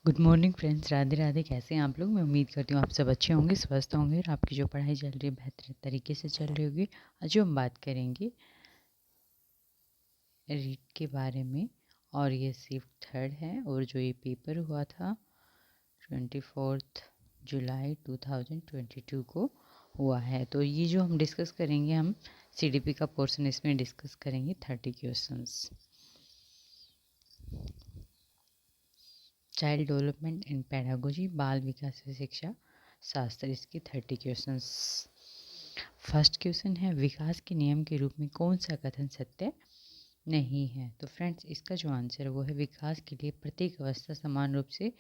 Good morning friends, Radhe Radhe. कैसे हैं आप लोग? मैं उम्मीद करती हूँ आप सब अच्छे होंगे, स्वस्थ होंगे और आपकी जो पढ़ाई चल रही है बेहतर तरीके से चल रही होगी। आज जो हम बात करेंगे रीड के बारे में, और ये शिफ्ट 3 है और जो ये पेपर हुआ था 24 जुलाई 2022 को हुआ है। तो ये जो हम डिस्कस करेंगे, हम CDP का पोर्शन इसमें डिस्कस करेंगे। 30 questions. Child development and pedagogy, बाल विकास व शिक्षा शास्त्र, इसके 30 क्वेश्चंस। फर्स्ट क्वेश्चन है, विकास के नियम के रूप में कौन सा कथन सत्य नहीं है? तो फ्रेंड्स, इसका जो आंसर है वो है, विकास के लिए प्रत्येक अवस्था समान रूप से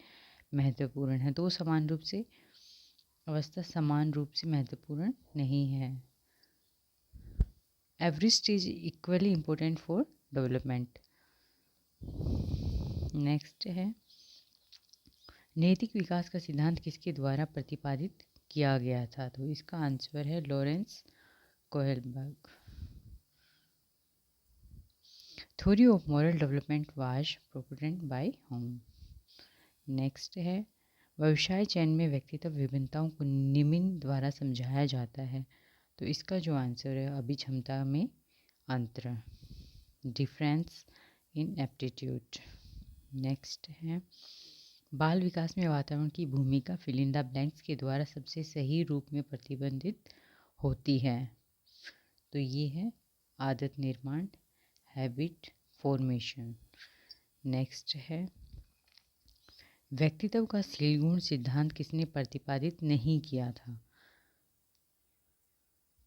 महत्वपूर्ण है। तो समान रूप से अवस्था समान रूप से महत्वपूर्ण नहीं है। Every stage equally important for development. Next है, नैतिक विकास का सिद्धांत किसके द्वारा प्रतिपादित किया गया था? तो इसका आंसर है Lawrence Kohlberg. Theory of moral development was proponent by him. Next है, व्यवसाय चयन में व्यक्तित्व विभिन्नताओं को निम्न द्वारा समझाया जाता है। तो इसका जो आंसर है, अभिक्षमता में अंतर, डिफरेंस इन एप्टीट्यूड। नेक्स्ट है, बाल विकास में वातावरण की भूमिका फिल इन द ब्लैंक्स के द्वारा सबसे सही रूप में प्रतिबंधित होती है। तो ये है आदत निर्माण, हैबिट फॉर्मेशन। नेक्स्ट है, व्यक्तित्व का शील गुण सिद्धांत किसने प्रतिपादित नहीं किया था?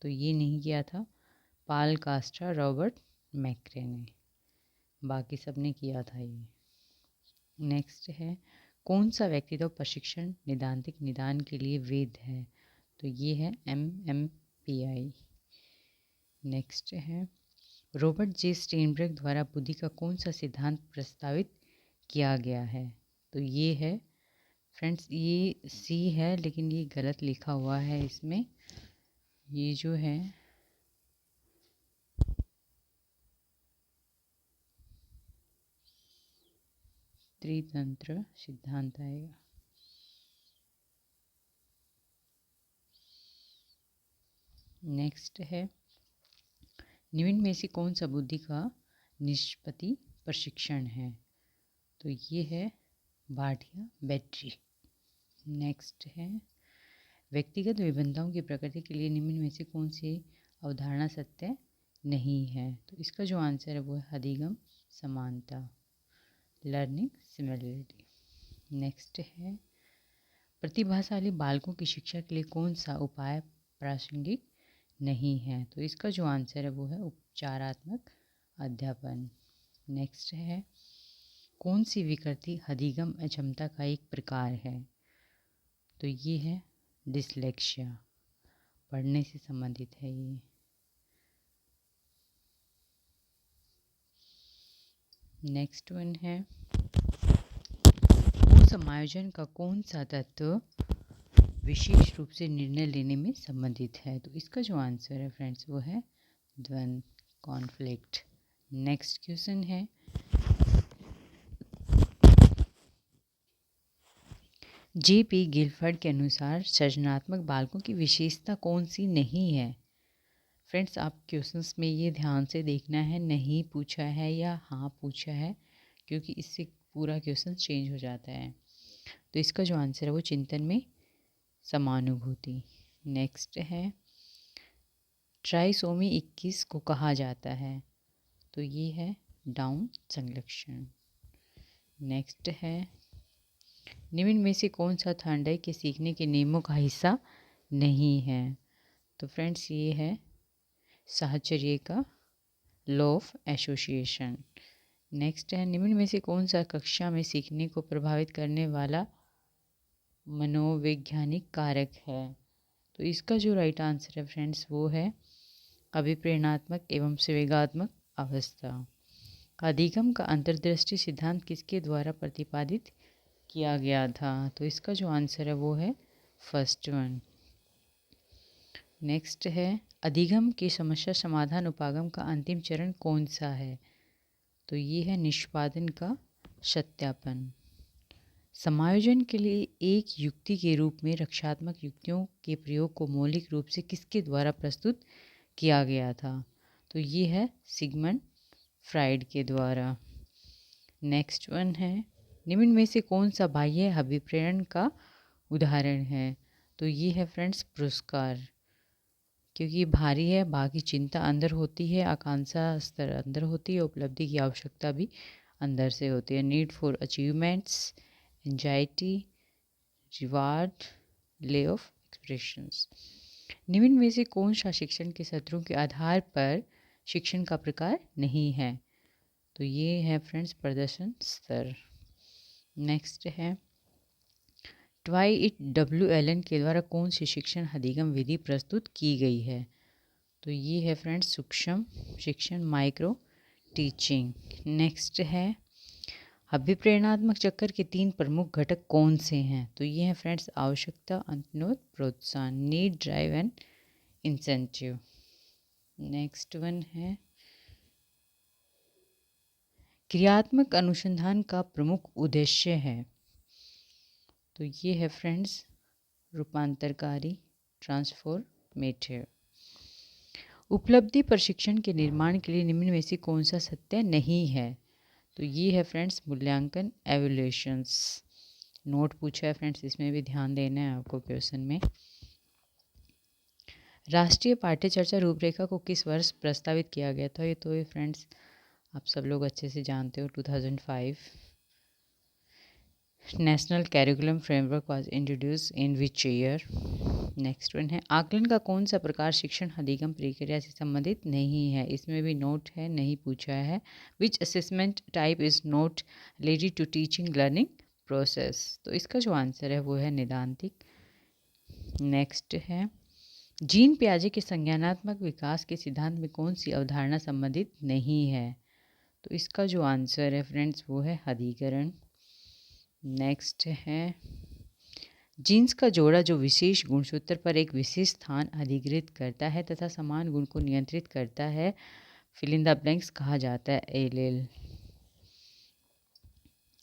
तो ये नहीं किया था पाल कास्ट्रा, रॉबर्ट मैक्रे ने, बाकी सब ने किया था ये। नेक्स्ट है, कौन सा व्यक्तित्व प्रशिक्षण निदांतिक निदान के लिए वैध है? तो ये है MMPI। नेक्स्ट है, रॉबर्ट जे स्टेनबर्ग द्वारा बुद्धि का कौन सा सिद्धांत प्रस्तावित किया गया है? तो ये है फ्रेंड्स, ये C है लेकिन ये गलत लिखा हुआ है इसमें। ये जो है त्रितंत्र सिद्धांत आएगा। नेक्स्ट है, निम्न में से कौन सा बुद्धि का निष्पत्ति प्रशिक्षण है? तो ये है भाटिया बैटरी। नेक्स्ट है, व्यक्तिगत विभिन्नताओं की प्रकृति के लिए निम्न में से कौन सी अवधारणा सत्य नहीं है? तो इसका जो आंसर है वो है अधिगम समानता, लर्निंग सिमिलरिटी। नेक्स्ट है, प्रतिभाशाली बालकों की शिक्षा के लिए कौन सा उपाय प्रासंगिक नहीं है? तो इसका जो आंसर है वो है उपचारात्मक अध्यापन। नेक्स्ट है, कौन सी विकृति अधिगम अक्षमता का एक प्रकार है? तो ये है डिसलेक्सिया, पढ़ने से संबंधित है ये। नेक्स्ट वन है, समायोजन का कौन सा तत्व विशेष रूप से निर्णय लेने में संबंधित है? तो इसका जो आंसर है फ्रेंड्स वो है द्वंद्व, कॉन्फ्लिक्ट। नेक्स्ट क्वेश्चन है, JP गिलफर्ड के अनुसार सृजनात्मक बालकों की विशेषता कौन सी नहीं है? फ्रेंड्स, आप क्वेश्चंस में ये ध्यान से देखना है, नहीं पूछा है या हाँ पूछा है, क्योंकि इससे पूरा क्वेश्चन चेंज हो जाता है। तो इसका जो आंसर है वो चिंतन में समानुभूति। नेक्स्ट है, ट्राइसोमी 21 को कहा जाता है? तो ये है डाउन संलक्षण। नेक्स्ट है, निम्न में से कौन सा थॉर्नडाइक के सीखने के नियमों का हिस्सा नहीं है? तो फ्रेंड्स, ये है साहचर्य का लॉ ऑफ एसोसिएशन। नेक्स्ट है, निम्न में से कौन सा कक्षा में सीखने को प्रभावित करने वाला मनोवैज्ञानिक कारक है? तो इसका जो राइट आंसर है फ्रेंड्स वो है अभिप्रेरणात्मक एवं संवेगात्मक अवस्था। अधिगम का अंतर्दृष्टि सिद्धांत किसके द्वारा प्रतिपादित किया गया था? तो इसका जो आंसर है वो है फर्स्ट वन। नेक्स्ट है, अधिगम की समस्या समाधान उपागम का अंतिम चरण कौन सा है? तो ये है निष्पादन का सत्यापन। समायोजन के लिए एक युक्ति के रूप में रक्षात्मक युक्तियों के प्रयोग को मौलिक रूप से किसके द्वारा प्रस्तुत किया गया था? तो ये है सिगमंड फ्राइड के द्वारा। नेक्स्ट वन है, निम्न में से कौन सा बाह्य अभिप्रेरण का उदाहरण है? तो ये है फ्रेंड्स पुरस्कार, क्योंकि भारी है, बाकी चिंता अंदर होती है, आकांक्षा स्तर अंदर होती है, उपलब्धि की आवश्यकता भी अंदर से होती है। Need for achievements, anxiety, reward, lay off expressions. निम्न में से कौन सा शिक्षण के सत्रों के आधार पर शिक्षण का प्रकार नहीं है? तो ये है फ्रेंड्स प्रदर्शन स्तर। नेक्स्ट है, ट्वाइट डब्ल्यू एलन के द्वारा कौन सी शिक्षण अधिगम विधि प्रस्तुत की गई है? तो ये है फ्रेंड्स सूक्ष्म शिक्षण, माइक्रो टीचिंग। नेक्स्ट है, अभिप्रेरणात्मक चक्र के 3 प्रमुख घटक कौन से हैं? तो ये हैं फ्रेंड्स आवश्यकता, अनुरोध, प्रोत्साहन, need, drive and incentive. Next one है, क्रियात्मक अनुसंधान का प्रमुख उद्देश्य है? तो ये है फ्रेंड्स रूपांतरकारी, ट्रांसफॉर्मेटिव। उपलब्धि प्रशिक्षण के निर्माण के लिए निम्न में से कौन सा सत्य नहीं है? तो ये है फ्रेंड्स मूल्यांकन, एवल्यूशंस। नोट पूछा है फ्रेंड्स, इसमें भी ध्यान देना है आपको क्वेश्चन में। राष्ट्रीय पाठ्य चर्चा रूपरेखा को किस वर्ष प्रस्तावित किया गया था? ये तो ये फ्रेंड्स आप सब लोग अच्छे से जानते हो, 2005। National curriculum framework was introduce in which year? Next one है, आकलन का कौन सा प्रकार शिक्षण अधिगम प्रक्रिया से संबंधित नहीं है? इसमें भी नोट है, नहीं पूछा है। Which assessment type is not related to teaching learning process? तो इसका जो आंसर है वो है निदांतिक। नेक्स्ट है, जीन पियाजे के संज्ञानात्मक विकास के सिद्धांत में कौन सी अवधारणा संबंधित नहीं है? तो इसका जो आंसर है फ्रेंड्स वो है अधिकरण। नेक्स्ट है, जीन्स का जोड़ा जो विशेष गुणसूत्र पर एक विशेष स्थान अधिकृत करता है तथा समान गुण को नियंत्रित करता है, फिल इन द ब्लैंक्स कहा जाता है एलेल।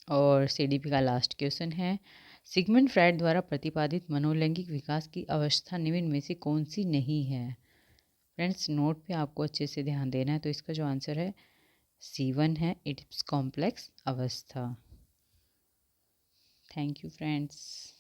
और सीडीपी का लास्ट क्वेश्चन है, सिगमंड फ्राइड द्वारा प्रतिपादित मनोलैंगिक विकास की अवस्था निम्न में से कौन सी नहीं है? फ्रेंड्स नोट पे आपको अच्छे से ध्यान देना है। तो इसका जो आंसर है C1 है, इट्स कॉम्प्लेक्स अवस्था। Thank you friends.